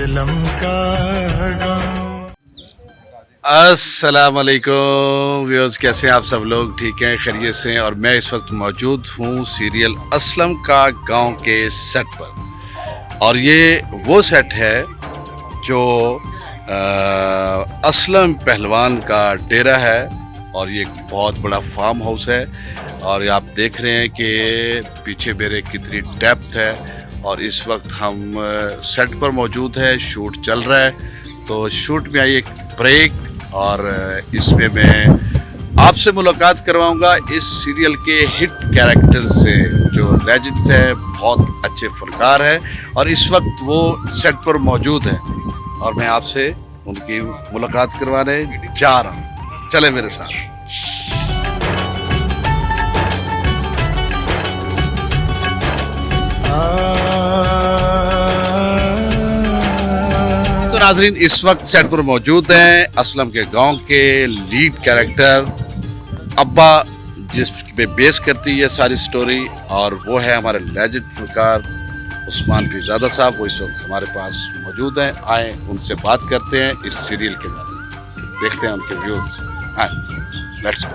असलम का गाँव। अस्सलाम वालेकुम व्यूअर्स, कैसे हैं आप सब लोग? ठीक हैं, खैरियत से हैं। और मैं इस वक्त मौजूद हूँ सीरियल असलम का गांव के सेट पर। और ये वो सेट है जो असलम पहलवान का डेरा है और ये एक बहुत बड़ा फार्म हाउस है। और आप देख रहे हैं कि पीछे मेरे कितनी डेप्थ है। और इस वक्त हम सेट पर मौजूद है, शूट चल रहा है। तो शूट में आई एक ब्रेक और इसमें मैं आपसे मुलाकात करवाऊंगा इस सीरियल के हिट कैरेक्टर से जो लेजेंड्स है, बहुत अच्छे फनकार है और इस वक्त वो सेट पर मौजूद है और मैं आपसे उनकी मुलाकात करवाने जा रहा हूँ। चले मेरे साथ। तो नाज़रीन, इस वक्त सेट पर मौजूद हैं असलम के गांव के लीड कैरेक्टर अब्बा, जिस पे बेस करती है सारी स्टोरी, और वो है हमारे लेजेंड फनकार उस्मान पीरजादा साहब। वो इस वक्त हमारे पास मौजूद हैं। आए उनसे बात करते हैं इस सीरियल के बारे में, देखते हैं उनके व्यूज। आए, लेट्स गो।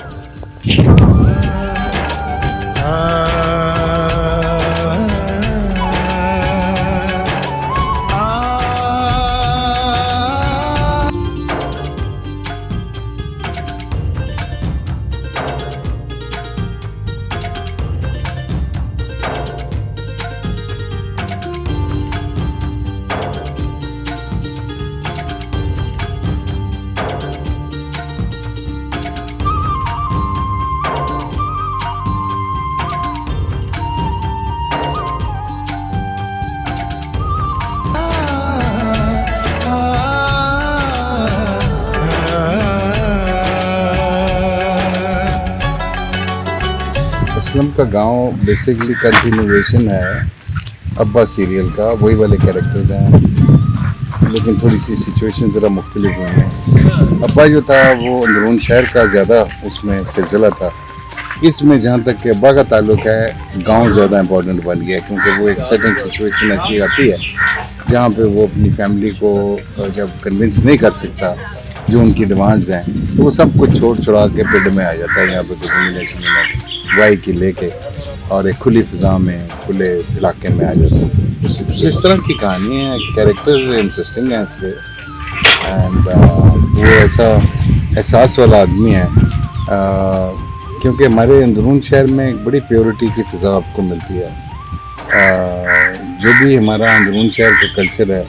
असलम का गांव बेसिकली कंटिन्यूएशन है अब्बा सीरियल का। वही वाले कैरेक्टर्स हैं लेकिन थोड़ी सी सिचुएशन ज़रा मुख्तलिफ हुई हैं। अब्बा जो था वो अंदरून शहर का ज़्यादा उसमें सिलसिला था। इसमें जहाँ तक कि अब्बा का ताल्लुक है, गांव ज़्यादा इम्पोर्टेंट बन गया क्योंकि वो एक सर्टेन सिचुएशन ऐसी आती है जहाँ पे वो अपनी फैमिली को जब कन्विंस नहीं कर सकता जो उनकी डिमांड्स हैं, तो वो सब कुछ छोड़ छुड़ा के पिंड में आ जाता है। यहाँ पे कुछ ज़मीन वाई की लेके और एक खुली फिजा में, खुले इलाके में आ जाता है। तो इस तरह की कहानी है। कैरेक्टर इंटरेस्टिंग है इसके एंड वो ऐसा एहसास वाला आदमी है क्योंकि हमारे अंदरून शहर में एक बड़ी प्योरिटी की फिजा आपको मिलती है। जो भी हमारा अंदरून शहर का कल्चर है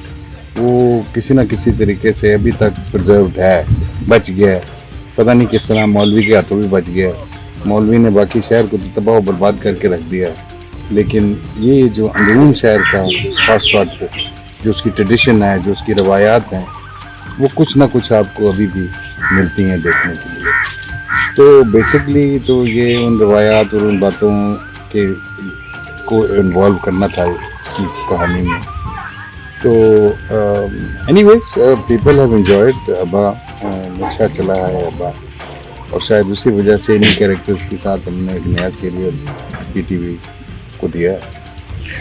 वो किसी न किसी तरीके से अभी तक प्रिजर्व्ड है, बच गया है। पता नहीं किस तरह मौलवी के हाथों भी बच गया है। मौलवी ने बाकी शहर को तो तबाह बर्बाद करके रख दिया है, लेकिन ये जो अंदरून शहर का खास तौर पर जो उसकी ट्रेडिशन है, जो उसकी रवायात हैं, वो कुछ ना कुछ आपको अभी भी मिलती हैं देखने के लिए। तो बेसिकली तो ये उन रवायात और उन बातों के को इन्वॉल्व करना था इसकी कहानी में। तो एनीवेज पीपल हैव एंजॉयड अब्बा। अच्छा चला है अब्बा और शायद उसी वजह से इन्हीं कैरेक्टर्स के साथ हमने एक नया सीरियल पीटीवी को दिया।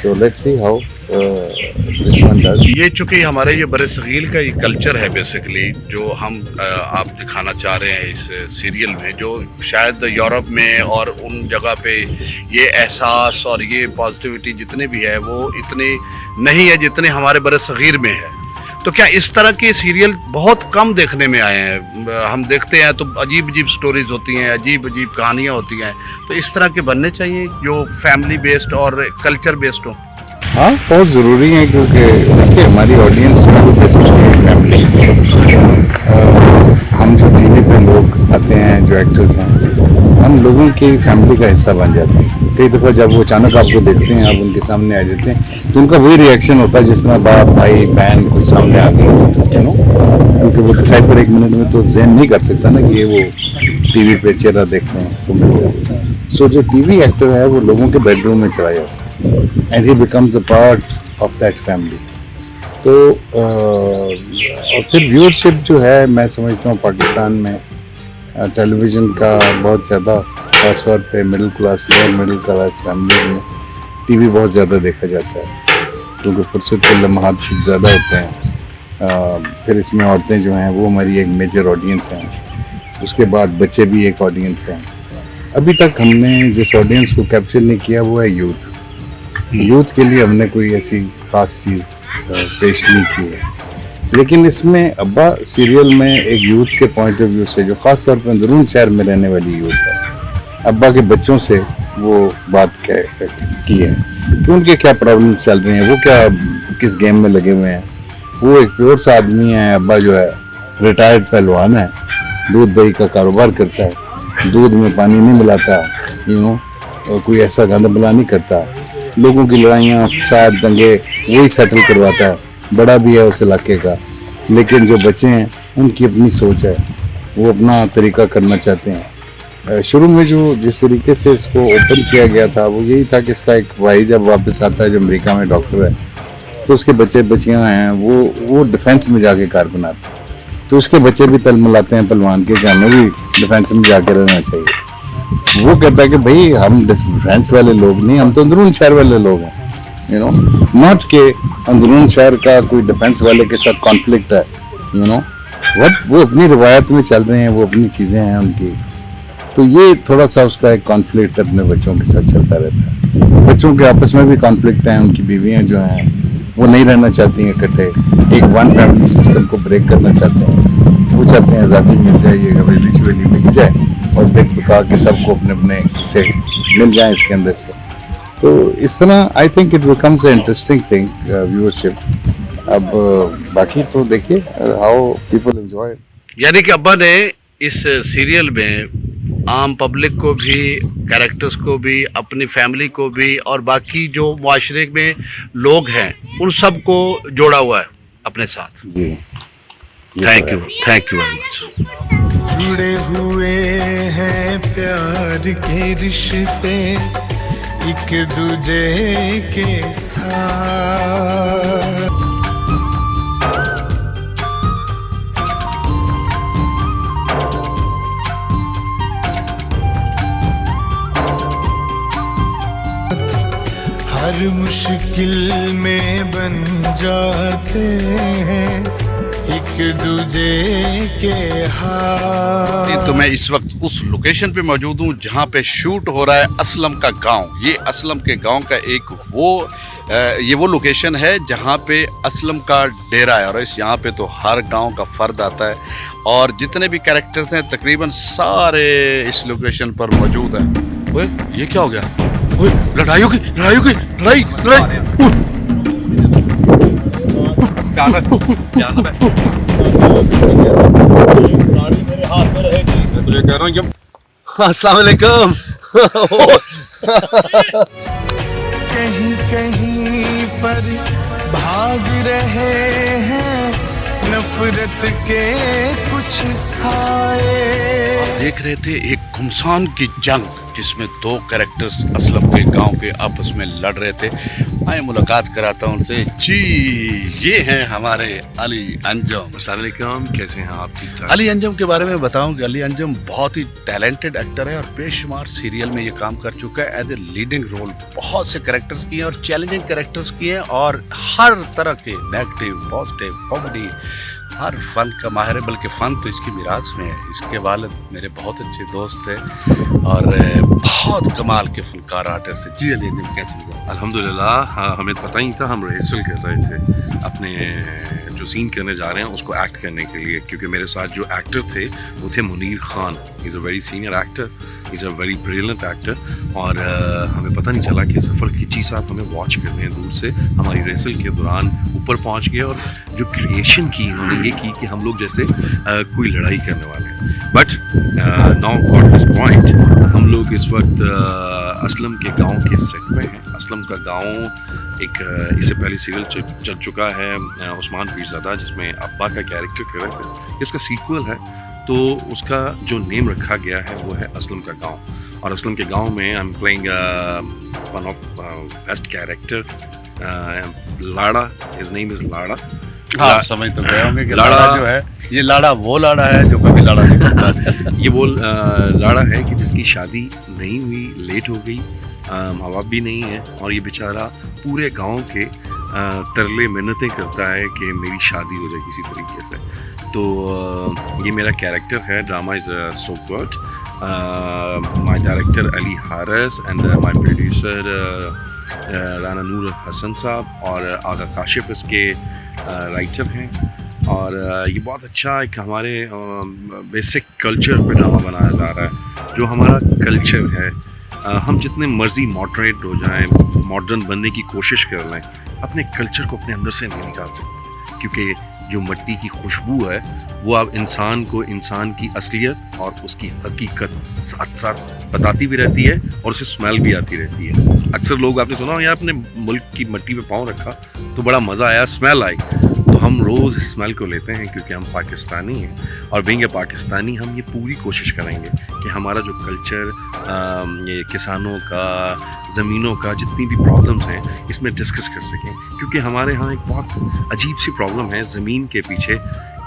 So let's see how this one does. ये चूँकि हमारे ये बरसगीर का ये कल्चर है बेसिकली, जो हम आप दिखाना चाह रहे हैं इस सीरियल में, जो शायद यूरोप में और उन जगह पे ये एहसास और ये पॉजिटिविटी जितने भी है वो इतने नहीं है जितने हमारे बरसगीर में है। तो क्या इस तरह के सीरियल बहुत कम देखने में आए हैं? हम देखते हैं तो अजीब अजीब स्टोरीज होती हैं, अजीब अजीब कहानियाँ होती हैं। तो इस तरह के बनने चाहिए जो फैमिली बेस्ड और कल्चर बेस्ड हो। हाँ, बहुत ज़रूरी है क्योंकि देखिए हमारी ऑडियंस में बेसिकली फैमिली, हम जो टीवी पे लोग आते हैं, जो एक्टर्स हैं, हम लोगों की फैमिली का हिस्सा बन जाते हैं। कई दफ़ा जब वो अचानक आपको देखते हैं, आप उनके सामने आ जाते हैं, तो उनका वही रिएक्शन होता है जिस तरह बाप, भाई, बहन कुछ सामने आ गए, क्योंकि वो डिसाइफर एक मिनट में तो जहन नहीं कर सकता ना कि ये वो टीवी पे चेहरा देखते हैं तो मिल जाए। सो जो टीवी एक्टर है वो लोगों के बेडरूम में चला जाता है and he becomes a part of that family। तो और फिर व्यूअरशिप जो है, मैं समझता हूँ पाकिस्तान में टेलीविज़न का बहुत ज़्यादा, खास तौर पे middle class, lower middle class families में टीवी बहुत ज़्यादा देखा जाता है क्योंकि फुर्सत के लम्हात कुछ ज़्यादा होते हैं फिर इसमें औरतें जो हैं वो हमारी एक मेजर ऑडियंस हैं, उसके बाद बच्चे भी एक ऑडियंस हैं। अभी तक हमने जिस ऑडियंस को कैप्चर नहीं किया वो है यूथ। यूथ के लिए हमने कोई ऐसी खास चीज़ पेश नहीं की है, लेकिन इसमें अब्बा सीरियल में एक यूथ के पॉइंट ऑफ व्यू से, जो ख़ास तौर पर अंदरून शहर में रहने वाली यूथ है, अब्बा के बच्चों से वो बात की है कि उनके क्या प्रॉब्लम चल रही हैं, वो क्या किस गेम में लगे हुए हैं। वो एक प्योर सा आदमी है, अब्बा जो है रिटायर्ड पहलवान है, दूध दही का कारोबार करता है, दूध में पानी नहीं मिलाता, और कोई ऐसा गंद बला नहीं करता, लोगों की लड़ाइयाँ फसाद दंगे वही सेटल करवाता है, बड़ा भी है उस इलाके का। लेकिन जो बच्चे हैं उनकी अपनी सोच है, वो अपना तरीका करना चाहते हैं। शुरू में जो जिस तरीके से इसको ओपन किया गया था वो यही था कि इसका एक भाई जब वापस आता है, जो अमेरिका में डॉक्टर है, तो उसके बच्चे बच्चियाँ हैं वो डिफेंस में जाके कार बनाते हैं, तो उसके बच्चे भी तलमलाते हैं पहलवान के कि हमें भी डिफेंस में जाके रहना चाहिए। वो कहता है कि भाई हम डिफेंस वाले लोग नहीं, हम तो अंदरून शहर वाले लोग हैं, नॉट के अंदरून शहर का कोई डिफेंस वाले के साथ कॉन्फ्लिक्ट है, वो अपनी रिवायत में चल रहे हैं, वो अपनी चीज़ें हैं उनकी। तो ये थोड़ा सा उसका एक कॉन्फ्लिक्ट अपने बच्चों के साथ चलता रहता है। बच्चों के आपस में भी कॉन्फ्लिक्ट हैं, उनकी बीवियाँ जो हैं वो नहीं रहना चाहती हैं इकट्ठे, एक वन फैमिली सिस्टम को ब्रेक करना चाहते हैं। वो चाहते हैं आज़ादी मिल जाए, ये हवेली शवेली बिक जाए और बिक बिका के सबको अपने अपने हिस्से मिल जाए इसके अंदर से। तो इस तरह I think it becomes a interesting thing viewership. अब बाकी तो देखिए हाउ पीपल एंजॉय। यानी कि अब्बा ने इस सीरियल में आम पब्लिक को भी, कैरेक्टर्स को भी, अपनी फैमिली को भी और बाकी जो मुआशरे में लोग हैं उन सब को जोड़ा हुआ है अपने साथ। जी, थैंक यू वेरी मच। जुड़े हुए हैं प्यार के रिश्ते एक दूजे के साथ। हर मुश्किल में बन जाते हैं एक दूजे के हाथ। तो मैं इस वक्त उस लोकेशन पे मौजूद हूँ जहाँ पे शूट हो रहा है असलम का गांव। ये असलम के गांव का एक वो लोकेशन है जहाँ पे असलम का डेरा है, और इस यहाँ पे तो हर गांव का फर्द आता है और जितने भी कैरेक्टर्स हैं तकरीबन सारे इस लोकेशन पर मौजूद हैं। ओए ये क्या हो गया? ओए लड़ाई होगी। अस्सलाम वालेकुम। कहीं कहीं पर भाग रहे हैं नफरत के कुछ साए। आप देख रहे थे एक घुमसान की जंग जिसमें दो कैरेक्टर्स असलम के गांव के आपस में लड़ रहे थे। मैं मुलाकात कराता हूं उनसे। जी ये हैं हमारे अली अंजम। अस्सलाम वालेकुम, कैसे हैं आप? ठीक ठाक। अली अंजम के बारे में बताऊं कि अली अंजम बहुत ही टैलेंटेड एक्टर है और बेशुमार सीरियल में ये काम कर चुका है एज ए लीडिंग रोल। बहुत से कैरेक्टर्स किए हैं और चैलेंजिंग कैरेक्टर्स किए हैं और हर तरह के नेगेटिव, पॉजिटिव, कॉमेडी, हर फन का माहिर है। बल्कि फ़न तो इसकी मिराज में है। इसके वालिद मेरे बहुत अच्छे दोस्त थे और बहुत कमाल के फनकार आर्टिस्ट हैं। जी अली अंजम कैसे हैं? अल्हम्दुलिल्लाह। हाँ, हमें पता ही था, हम रिहर्सल कर रहे थे अपने जो सीन करने जा रहे हैं उसको एक्ट करने के लिए, क्योंकि मेरे साथ जो एक्टर थे वो थे Munir Khan. He is a very senior actor, he is a very brilliant actor. और हमें पता नहीं चला कि सफ़र खिची साहब हमें वॉच कर रहे हैं दूर से। हमारी रिहर्सल के दौरान ऊपर पहुंच गए और जो क्रिएशन की उन्होंने ये की कि हम लोग जैसे कोई लड़ाई करने वाले हैं। But now got this point, हम लोग इस वक्त असलम के गांव के सेट में हैं। असलम का गांव एक इससे पहले सीरियल चल चुका है उस्मान पीरज़ादा, जिसमें अब्बा का कैरेक्टर कर रहे थे। इसका सीक्वल है तो उसका जो नेम रखा गया है वो है असलम का गांव। और असलम के गांव में I am playing one of best character लाड़ा। हिज नेम इज़ लाड़ा। हाँ, समझ तो गए होंगे कि लाड़ा जो है ये लाड़ा वो लाड़ा है जो कभी लाड़ा नहीं करता। ये वो लाड़ा है कि जिसकी शादी नहीं हुई, लेट हो गई, माँ बाप भी नहीं है और ये बेचारा पूरे गांव के तरले मिन्नतें करता है कि मेरी शादी हो जाए किसी तरीके से। तो ये मेरा कैरेक्टर है। Drama is so good. My director Ali Haris and my producer Rana Noor Hassan Sahab और आगा काशिफ इसके राइटर हैं। और ये बहुत अच्छा एक हमारे बेसिक कल्चर पे ड्रामा बनाया जा रहा है। जो हमारा कल्चर है, हम जितने मर्जी मॉडरेट हो जाएं, मॉडर्न बनने की कोशिश कर लें, अपने कल्चर को अपने अंदर से नहीं निकाल सकते, क्योंकि जो मिट्टी की खुशबू है वो अब इंसान को इंसान की असलियत और उसकी हकीकत साथ साथ बताती भी रहती है और उसे स्मेल भी आती रहती है। अक्सर लोग, आपने सुना हो या अपने मुल्क की मिट्टी पे पाँव रखा तो बड़ा मज़ा आया, स्मेल आई। तो हम रोज़ इस स्मेल को लेते हैं क्योंकि हम पाकिस्तानी हैं, और बीइंग ए पाकिस्तानी हम ये पूरी कोशिश करेंगे कि हमारा जो कल्चर, ये किसानों का, ज़मीनों का, जितनी भी प्रॉब्लम्स हैं इसमें डिस्कस कर सकें। क्योंकि हमारे यहाँ एक बहुत अजीब सी प्रॉब्लम है, ज़मीन के पीछे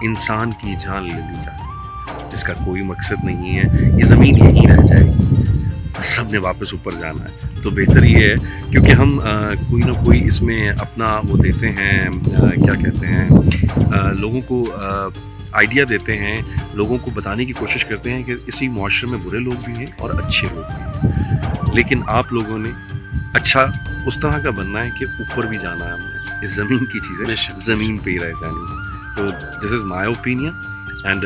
इंसान की जान ले ली जाती, जिसका कोई मकसद नहीं है। ये ज़मीन यहीं रह जाएगी, सब ने वापस ऊपर जाना है। तो बेहतर ये है, क्योंकि हम कोई ना कोई इसमें अपना वो देते हैं, क्या कहते हैं, लोगों को आइडिया देते हैं, लोगों को बताने की कोशिश करते हैं कि इसी मुआशरे में बुरे लोग भी हैं और अच्छे लोग भी हैं। लेकिन आप लोगों ने अच्छा उस तरह का बनना है कि ऊपर भी जाना है हमने। इस ज़मीन की चीज़ें ज़मीन पे ही रह जानी है। तो this is my opinion. And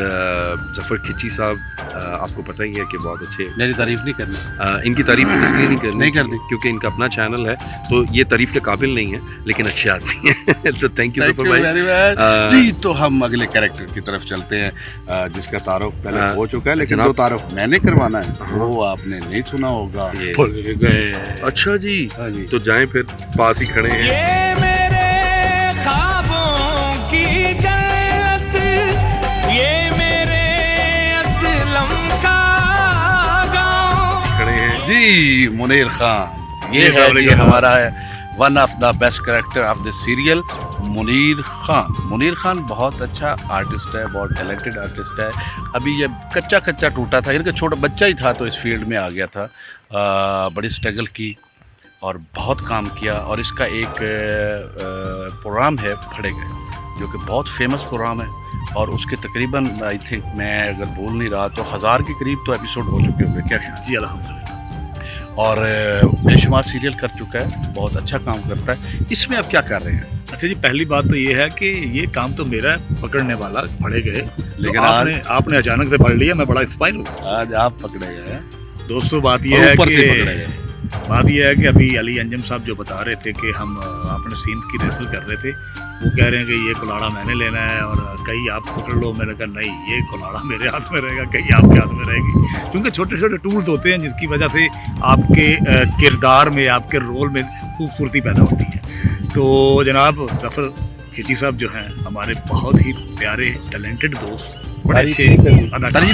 Zafar Khichi Sahab, आपको पता ही है कि बहुत अच्छे। मेरी तारीफ नहीं करनी, इनकी तारीफ इसलिए नहीं करनी क्योंकि इनका अपना चैनल है, तो ये तारीफ के काबिल नहीं है, लेकिन अच्छे आदमी हैं। तो थैंक यू ज़फ़र भाई। जी, तो हम अगले कैरेक्टर की तरफ चलते हैं, जिसका तारुफ पहले हो चुका है, लेकिन जो तारुफ मैंने करवाना है वो आपने नहीं सुना होगा। अच्छा जी, तो जाएं फिर, पास ही खड़े हैं। ये मेरे ख्वाबों की जन्नत, ये मेरे असलम का गाँव। खड़े हैं जी, मुनीर खान, ये है जी हमारा है one of the best character of the serial, Munir Khan. Munir Khan बहुत अच्छा आर्टिस्ट है, बहुत टैलेंटेड आर्टिस्ट है। अभी ये कच्चा टूटा था, इनका छोटा बच्चा ही था तो इस फील्ड में आ गया था। बड़ी स्ट्रगल की और बहुत काम किया, और इसका एक प्रोग्राम है खड़े गए, जो कि बहुत फेमस प्रोग्राम है, और उसके तकरीबन आई थिंक, मैं अगर भूल नहीं रहा तो 1000 के करीब तो एपिसोड हो चुके होंगे। क्या ख्याल? जी अल्हम्दुलिल्लाह। और बेशुमार सीरियल कर चुका है, बहुत अच्छा काम करता है। इसमें अब क्या कर रहे हैं? अच्छा जी, पहली बात तो ये है कि ये काम तो मेरा है, पकड़ने वाला पकड़े गए, लेकिन तो आपने अचानक से पकड़ लिया, मैं बड़ा इंस्पायर हूँ। आज आप पकड़े गए हैं, दोस्तों बात ये है ऊपर से पकड़े कि गए। बात यह है कि अभी अली अंजम साहब जो बता रहे थे कि हम अपने सीन्स की रिहर्सल कर रहे थे, वो कह रहे हैं कि ये कुल्हाड़ा मैंने लेना है और कहीं आप पकड़ लो। मैंने कहा नहीं, ये कुल्हाड़ा मेरे हाथ में रहेगा, कहीं आपके हाथ में रहेगी। क्योंकि छोटे छोटे टूल्स होते हैं जिसकी वजह से आपके किरदार में, आपके रोल में खूबसूरती पैदा होती है। तो जनाब ज़फ़र खिची साहब जो हैं हमारे बहुत ही प्यारे टैलेंटेड दोस्त, बड़े अच्छे अदाकार,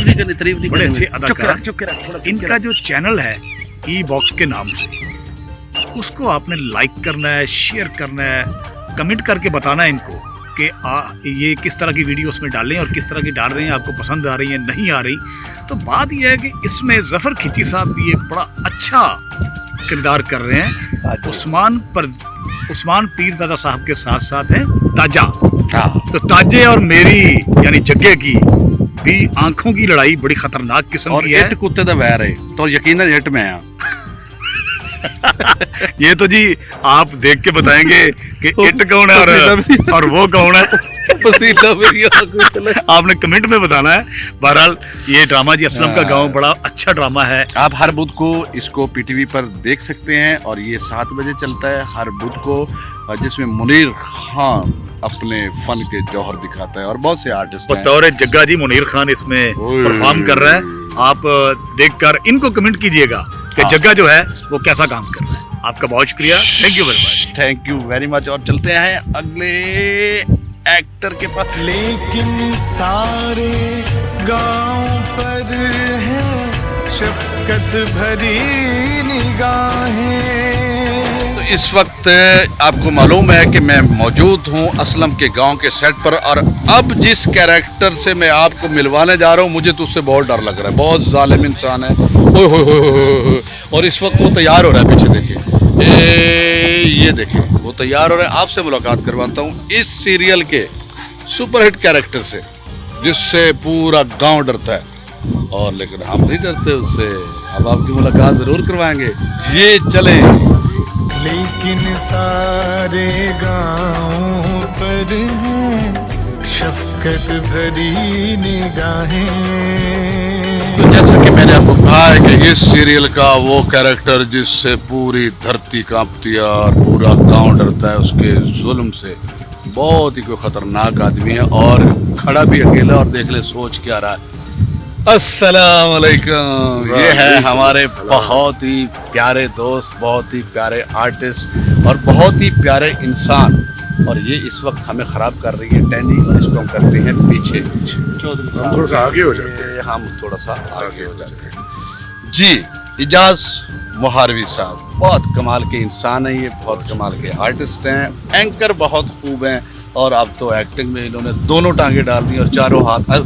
बड़े अच्छे अदाकार। इनका जो चैनल है ई बॉक्स के नाम से, उसको आपने लाइक करना है, शेयर करना है, कमेंट करके बताना है इनको कि ये किस तरह की वीडियो उसमें डालें और किस तरह की डाल रहे हैं, आपको पसंद आ रही है नहीं आ रही। तो बात यह है कि इसमें ज़फ़र खिची साहब भी एक बड़ा अच्छा किरदार कर रहे हैं। उस्मान पीरज़ादा साहब के साथ साथ हैं ताजा। तो ताजे और मेरी यानी जग्गे की भी आंखों की लड़ाई बड़ी खतरनाक किस्म की है। इट कुत्ते दा वैर है, तो यकीनन हिट में है। ये तो जी आप देख के बताएंगे कि इट कौन है और वो कौन है। आपने कमेंट में बताना है। बहरहाल ये ड्रामा जी असलम का गांव बड़ा अच्छा ड्रामा है। आप हर बुध को इसको पीटीवी पर देख सकते हैं, और ये 7 बजे चलता है हर बुध को, जिसमें मुनीर खान अपने फन के जौहर दिखाता है, और बहुत से आर्टिस्ट हैं। बतौर जग्गा जी मुनीर खान इसमें परफॉर्म कर रहा है। आप देखकर इनको कमेंट कीजिएगा कि जग्गा जो है वो कैसा काम कर रहा है। आपका बहुत शुक्रिया, thank you very much. Thank you very much. और चलते हैं अगले एक्टर के पास। लेकिन सारे गांव पर है शफकत भरी निगाहें। तो इस वक्त आपको मालूम है कि मैं मौजूद हूँ असलम के गांव के सेट पर, और अब जिस कैरेक्टर से मैं आपको मिलवाने जा रहा हूँ, मुझे तो उससे बहुत डर लग रहा है। बहुत जालिम इंसान है, ओए होए होए होए होए। और इस वक्त वो तैयार हो रहा है, पीछे देखिए ये देखिए वो तैयार हो रहे हैं। आपसे मुलाकात करवाता हूँ इस सीरियल के सुपरहिट कैरेक्टर से, जिससे पूरा गांव डरता है, और लेकिन हम नहीं डरते उससे। अब आपकी मुलाकात जरूर करवाएंगे, ये चले। लेकिन सारे गांव पर है शफकत भरी निगाहें। तो जैसा कि मैंने आपको कहा है कि इस सीरियल का वो कैरेक्टर जिससे पूरी धरती कांपती है और पूरा गांव डरता है उसके जुल्म से, बहुत ही कोई खतरनाक आदमी है, और खड़ा भी अकेला, और देख ले सोच क्या रहा है। अस्सलाम वालेकुम। ये है हमारे बहुत ही प्यारे दोस्त, बहुत ही प्यारे आर्टिस्ट और बहुत ही प्यारे इंसान, और ये इस वक्त हमें ख़राब कर रही है टैनी, और इसको हम करते हैं पीछे। चौधरी साहब थोड़ा सा आगे हो जाते हैं। हम थोड़ा सा आगे हो जाते हैं जी। इजाज मुहारवी साहब बहुत कमाल के इंसान हैं, ये बहुत कमाल के आर्टिस्ट हैं, एंकर बहुत खूब हैं, और अब तो एक्टिंग में इन्होंने दोनों टांगे डाल दी और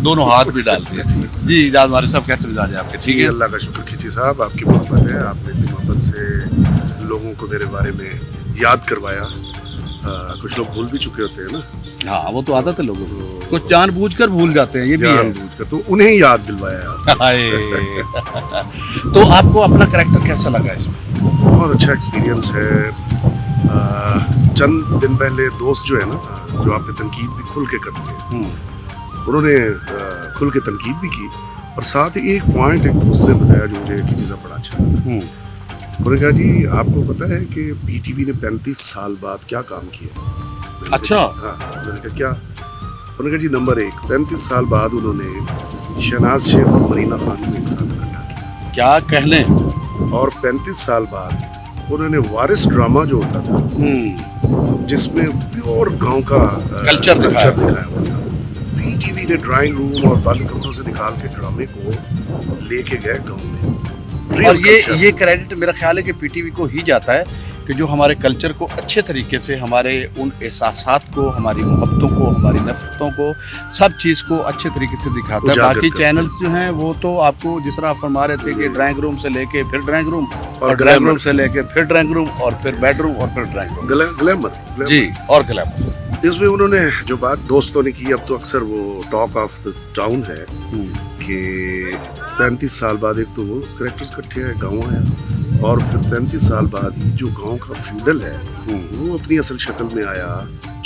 दोनों हाथ भी डाल दिए। जी इजाज मुहारवी साहब, कैसे मिजाज है आपके? ठीक है, अल्लाह का शुक्र खींची साहब, आपकी मोहब्बत है, आपने इतनी मोहब्बत से लोगों को मेरे बारे में याद करवाया। कुछ लोग भूल भी चुके होते हैं ना। हाँ वो तो आदत है लोगों को, कुछ जानबूझकर भूल जाते हैं, ये भी है। जानबूझकर, तो उन्हें याद दिलवाया। हाय। तो आपको अपना कैरेक्टर कैसा लगा इसमें? बहुत अच्छा एक्सपीरियंस है। चंद दिन पहले दोस्त जो है ना, जो आप पे तनकीद भी खुल के करते हैं, उन्होंने खुल के तनकीद भी की, और साथ ही एक पॉइंट एक दूसरे बताया जो मुझे एक चीज़ बड़ा अच्छा लगा। उन्होंने कहा जी आपको पता है कि पीटीवी ने 35 साल बाद क्या काम किया? अच्छा। हाँ, मैंने कहा क्या? उन्होंने कहा जी नंबर 1, 35 साल बाद उन्होंने शहनाज शेख और मरीना खान को एक साथ इकट्ठा किया। क्या कह लें। और 35 साल बाद उन्होंने वारिस ड्रामा जो होता था, जिसमें प्योर गांव का कल्चर दिखाया हुआ था, पीटीवी ने ड्राइंग रूम और बंद कमरों से निकाल के ड्रामे को लेके गए गांव में। और ये क्रेडिट मेरा ख्याल है कि पीटीवी को ही जाता है कि जो हमारे कल्चर को अच्छे तरीके से, हमारे उन एहसासात को, हमारी मोहब्बतों को, हमारी नफरतों को, सब चीज़ को अच्छे तरीके से दिखाता है। बाकी चैनल्स जो हैं वो तो आपको जिस तरह आप फरमा रहे थे कि ड्राइंग रूम से लेके फिर ड्राइंग रूम, और ड्राइंग रूम से लेके फिर ड्राइंग रूम, और फिर बेडरूम, और फिर ड्राइंग रूम, ग्लैमर जी, और ग्लैमर। इसमें उन्होंने जो बात दोस्तों ने की, अब तो अक्सर वो टॉक ऑफ दिस टाउन है कि 35 साल बाद एक तो वो कैरेक्टर्स इकट्ठे आए, गाँव आया, और फिर 35 साल बाद ही जो गांव का फ्यूडल है वो अपनी असल शक्ल में आया।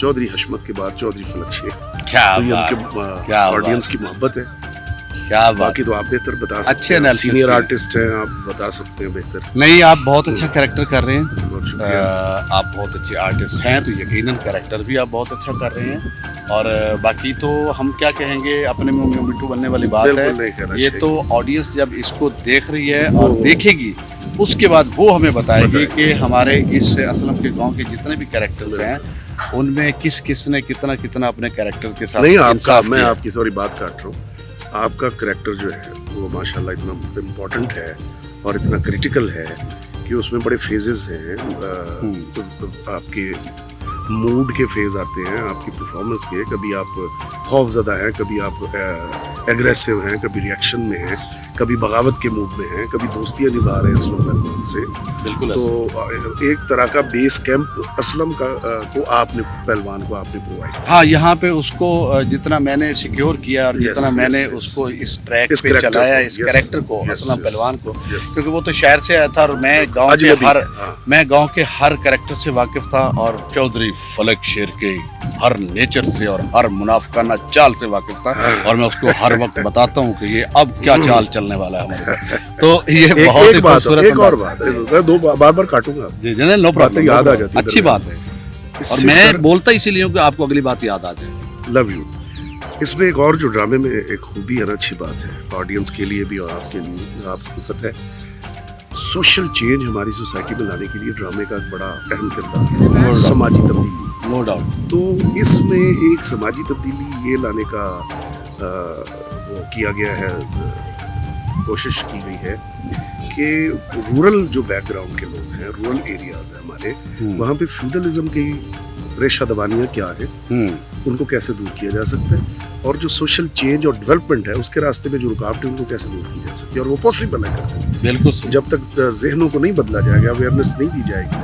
चौधरी हशमत के बाद चौधरी फलक शेख। क्या तो ये उनके ऑडियंस की मोहब्बत है। क्या बाकी तो आप बेहतर बता सकते अच्छे हैं, सीनियर आर्टिस्ट हैं, आप बता सकते हैं बेहतर। नहीं, आप बहुत अच्छा कैरेक्टर कर रहे हैं, बहुत शुक्रिया। आप बहुत अच्छे आर्टिस्ट हैं, तो यकीनन कैरेक्टर भी आप बहुत अच्छा कर रहे हैं। और बाकी तो हम क्या कहेंगे, अपने मुंह में मिट्टू बनने वाली बात है। ये तो ऑडियंस जब इसको देख रही है और देखेगी, उसके बाद वो हमें बताएगी कि हमारे इस असलम के गांव के जितने भी कैरेक्टर्स हैं उनमें किस किस ने कितना कितना अपने कैरेक्टर के साथ नहीं, आपका मैं आपकी सॉरी बात काट रहा हूँ। आपका कैरेक्टर जो है वो माशाल्लाह इतना इम्पोर्टेंट है और इतना क्रिटिकल है कि उसमें बड़े फेजेस हैं। तो आपके मूड के फेज आते हैं, आपकी परफॉर्मेंस के, कभी आप खौफजदा हैं, कभी आप एग्रेसिव हैं, कभी रिएक्शन में हैं, कभी बगावत के मूड में हैं, कभी दोस्तियां निभा रहे हैं असलम पहलवान से। बिल्कुल। तो एक तरह का बेस कैंप असलम का को आपने पहलवान को आपने प्रोवाइड। हाँ, यहाँ पे उसको जितना मैंने सिक्योर किया और जितना मैंने उसको इस ट्रैक पे चलाया, इस कैरेक्टर को, असलम पहलवान को, क्योंकि वो तो शहर से आया था और मैं गांव के हर कैरेक्टर से वाकिफ था, और चौधरी फलक शेर के हर नेचर से और हर मुनाफिकाना चाल से वाकिफ था, और मैं उसको हर वक्त बताता हूँ कि ये अब क्या चाल चलने वाला है हमारे साथ। तो ये बहुत ही खूबसूरत। एक और बात है, मैं दो बार काटूंगा जी, नो प्रॉब्लम, याद आ जाती है, अच्छी बात है, और मैं बोलता इसीलिए हूँ कि आपको अगली बात याद आ जाए। Love you. इसमें एक और जो ड्रामे में एक खूबी है ना, अच्छी बात है ऑडियंस के लिए भी और आपके लिए, आपको पता है सोशल चेंज हमारी सोसाइटी में लाने के लिए ड्रामे का एक बड़ा अहम किरदार है, समाजी तब्दीली, नो डाउट। तो इसमें एक समाजी तब्दीली ये लाने का वो किया गया है, कोशिश की गई है कि रूरल जो बैकग्राउंड के लोग हैं, रूरल एरियाज हैं हमारे, वहाँ पे फ्यूडलिज्म की रेशा दबानियाँ क्या है, उनको कैसे दूर किया जा सकता है, और जो सोशल चेंज और डेवलपमेंट है उसके रास्ते में जो रुकावट है उनको कैसे दूर की जा सकती है, और वो पॉसिबल है करना। बिल्कुल सही। जब तक जहनों को नहीं बदला जाएगा, अवेयरनेस नहीं दी जाएगी,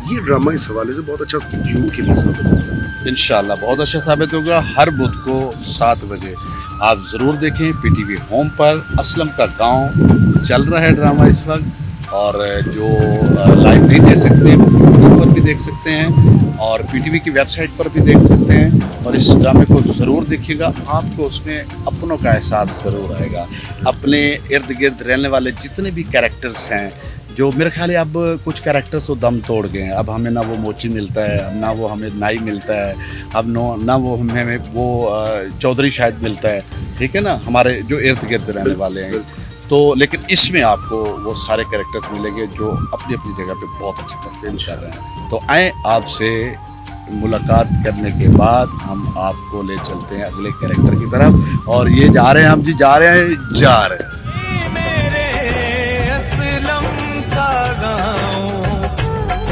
ये ड्रामा इस हवाले से बहुत अच्छा यूथ के लिए साबित होगा। इंशाल्लाह बहुत अच्छा साबित होगा। हर बुध को 7 बजे आप ज़रूर देखें पीटीवी होम पर। असलम का गांव चल रहा है ड्रामा इस वक्त, और जो लाइव नहीं देख सकते वो यूट्यूब पर भी देख सकते हैं और पीटीवी की वेबसाइट पर भी देख सकते हैं। और इस ड्रामे को ज़रूर देखिएगा, आपको उसमें अपनों का एहसास ज़रूर आएगा। अपने इर्द गिर्द रहने वाले जितने भी कैरेक्टर्स हैं, जो मेरे ख्याल है अब कुछ कैरेक्टर्स तो दम तोड़ गए हैं। अब हमें ना वो मोची मिलता है, अब ना वो हमें नाई मिलता है, अब ना वो हमें वो चौधरी शायद मिलता है, ठीक है ना, हमारे जो इर्द गिर्द रहने वाले हैं। तो लेकिन इसमें आपको वो सारे कैरेक्टर्स मिलेंगे जो अपनी अपनी जगह पे बहुत अच्छा परफॉर्म कर रहे हैं। तो आए, आपसे मुलाकात करने के बाद हम आपको ले चलते हैं अगले कैरेक्टर की तरफ। और ये जा रहे हैं हम जी, जा रहे हैं।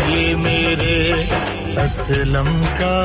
ये मेरे असलम का